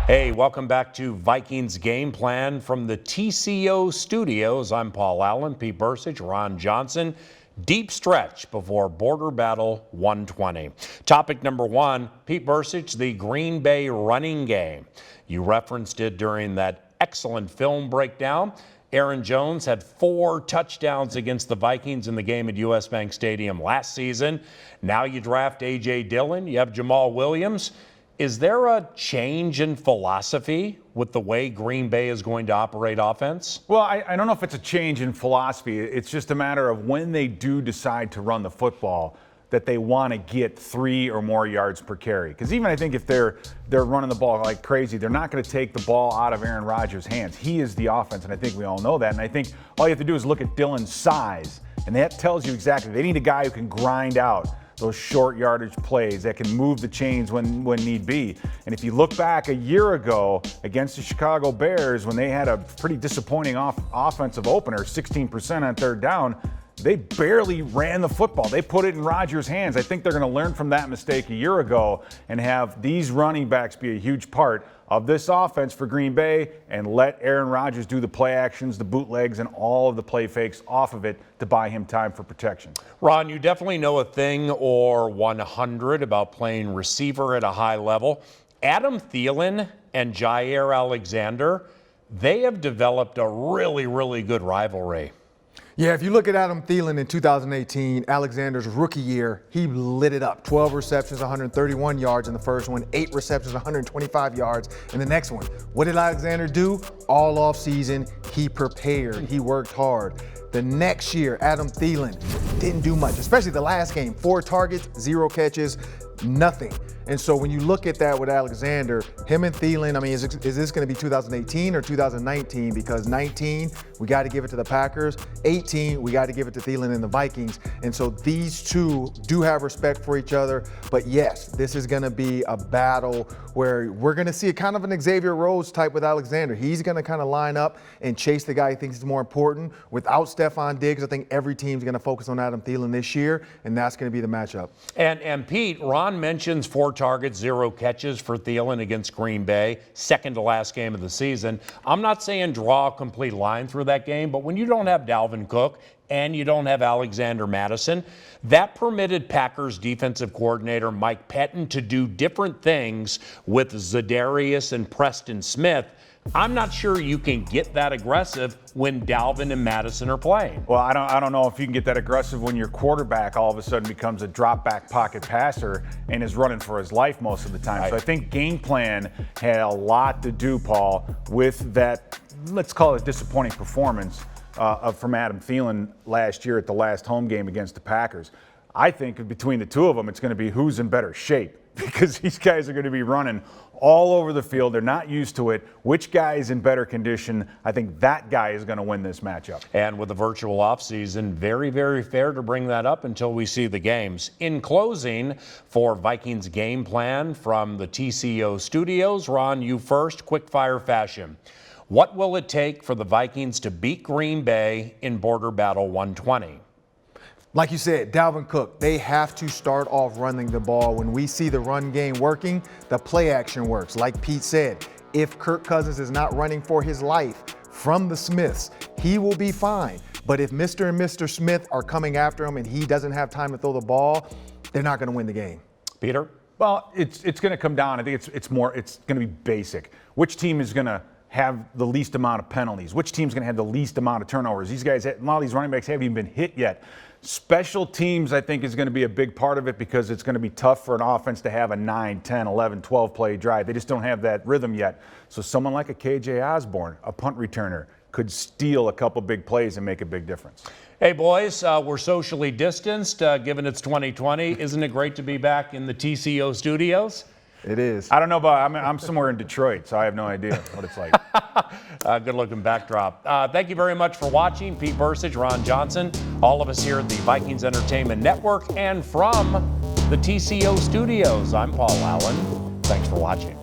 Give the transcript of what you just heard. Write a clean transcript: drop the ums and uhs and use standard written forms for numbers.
Hey, welcome back to Vikings Game Plan from the TCO studios. I'm Paul Allen, Pete Bercich, Ron Johnson. Deep stretch before Border Battle 120. Topic number one, Pete Bercich, the Green Bay running game. You referenced it during that excellent film breakdown. Aaron Jones had 4 touchdowns against the Vikings in the game at US Bank Stadium last season. Now you draft A.J. Dillon, you have Jamal Williams. Is there a change in philosophy with the way Green Bay is going to operate offense? Well, I don't know if it's a change in philosophy. It's just a matter of when they do decide to run the football, that they want to get 3 or more yards per carry. Because even I think if they're running the ball like crazy, they're not going to take the ball out of Aaron Rodgers' hands. He is the offense, and I think we all know that. And I think all you have to do is look at Dillon's size, and that tells you exactly. They need a guy who can grind out those short yardage plays, that can move the chains when need be. And if you look back a year ago against the Chicago Bears, when they had a pretty disappointing offensive opener, 16% on third down, they barely ran the football. They put it in Rodgers' hands. I think they're going to learn from that mistake a year ago and have these running backs be a huge part of this offense for Green Bay and let Aaron Rodgers do the play actions, the bootlegs, and all of the play fakes off of it to buy him time for protection. Ron, you definitely know a thing or 100 about playing receiver at a high level. Adam Thielen and Jair Alexander, they have developed a really, really good rivalry. Yeah, if you look at Adam Thielen in 2018, Alexander's rookie year, he lit it up. 12 receptions, 131 yards in the first one, 8 receptions, 125 yards in the next one. What did Alexander do? All off season, he prepared, he worked hard. The next year, Adam Thielen didn't do much, especially the last game. 4 targets, 0 catches, nothing. And so when you look at that with Alexander, him and Thielen, I mean, is this going to be 2018 or 2019? Because 19, we got to give it to the Packers. 18, we got to give it to Thielen and the Vikings. And so these two do have respect for each other. But yes, this is going to be a battle where we're going to see a kind of an Xavier Rhodes type with Alexander. He's going to kind of line up and chase the guy he thinks is more important. Without Stephon Diggs, I think every team's going to focus on Adam Thielen this year, and that's going to be the matchup. And Pete, Ron mentions 4 targets, 0 catches for Thielen against Green Bay, second to last game of the season. I'm not saying draw a complete line through that game, but when you don't have Dalvin Cook and you don't have Alexander Mattison, that permitted Packers defensive coordinator Mike Pettin to do different things with Za'Darius and Preston Smith. I'm not sure you can get that aggressive when Dalvin and Mattison are playing. Well, I don't know if you can get that aggressive when your quarterback all of a sudden becomes a drop back pocket passer and is running for his life most of the time. Right. So I think game plan had a lot to do, Paul, with that, let's call it disappointing performance from Adam Thielen last year at the last home game against the Packers. I think between the two of them, it's going to be who's in better shape, because these guys are going to be running all over the field. They're not used to it. Which guy is in better condition? I think that guy is going to win this matchup. And with the virtual offseason, very, very fair to bring that up until we see the games. In closing, for Vikings game plan from the TCO studios, Ron, you first, quick fire fashion. What will it take for the Vikings to beat Green Bay in Border Battle 120? Like you said, Dalvin Cook, they have to start off running the ball. When we see the run game working, the play action works. Like Pete said, if Kirk Cousins is not running for his life from the Smiths, he will be fine. But if Mr. and Mr. Smith are coming after him and he doesn't have time to throw the ball, they're not going to win the game. Peter? Well, it's going to come down. I think it's going to be basic. Which team is going to have the least amount of penalties? Which team's going to have the least amount of turnovers? These guys, a lot of these running backs haven't even been hit yet. Special teams, I think, is going to be a big part of it, because it's going to be tough for an offense to have a 9, 10, 11, 12 play drive. They just don't have that rhythm yet. So someone like a KJ Osborne, a punt returner, could steal a couple big plays and make a big difference. Hey, boys, we're socially distanced, given it's 2020. Isn't it great to be back in the TCO studios? It is. I don't know about, I'm somewhere in Detroit, so I have no idea what it's like. Good looking backdrop. Thank you very much for watching. Pete Bercich, Ron Johnson, all of us here at the Vikings Entertainment Network and from the TCO studios. I'm Paul Allen. Thanks for watching.